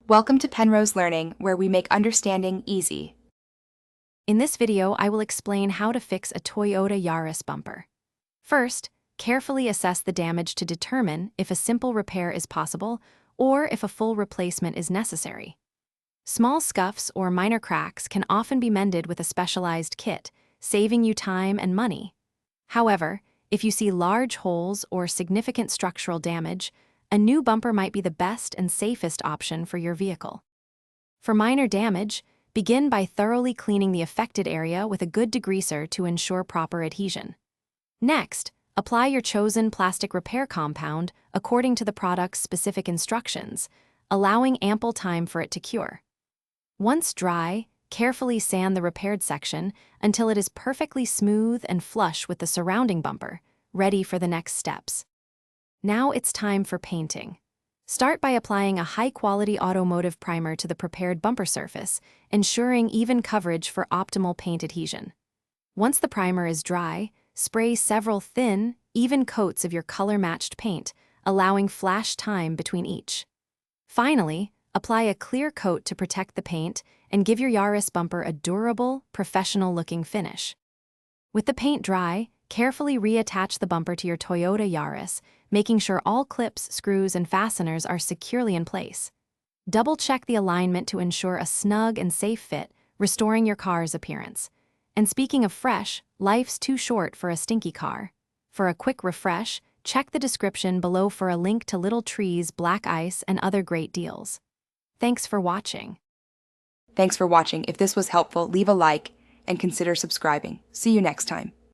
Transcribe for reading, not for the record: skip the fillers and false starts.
Welcome to Penrose Learning, where we make understanding easy. In this video, I will explain how to fix a Toyota Yaris bumper. First, carefully assess the damage to determine if a simple repair is possible or if a full replacement is necessary. Small scuffs or minor cracks can often be mended with a specialized kit, saving you time and money. However, if you see large holes or significant structural damage, a new bumper might be the best and safest option for your vehicle. For minor damage, begin by thoroughly cleaning the affected area with a good degreaser to ensure proper adhesion. Next, apply your chosen plastic repair compound according to the product's specific instructions, allowing ample time for it to cure. Once dry, carefully sand the repaired section until it is perfectly smooth and flush with the surrounding bumper, ready for the next steps. Now it's time for painting. Start by applying a high-quality automotive primer to the prepared bumper surface, ensuring even coverage for optimal paint adhesion. Once the primer is dry, spray several thin, even coats of your color-matched paint, allowing flash time between each. Finally, apply a clear coat to protect the paint and give your Yaris bumper a durable, professional-looking finish. With the paint dry, carefully reattach the bumper to your Toyota Yaris, making sure all clips, screws, and fasteners are securely in place. Double-check the alignment to ensure a snug and safe fit, restoring your car's appearance. And speaking of fresh, life's too short for a stinky car. For a quick refresh, check the description below for a link to Little Trees, Black Ice, and other great deals. Thanks for watching. Thanks for watching. If this was helpful, leave a like and consider subscribing. See you next time.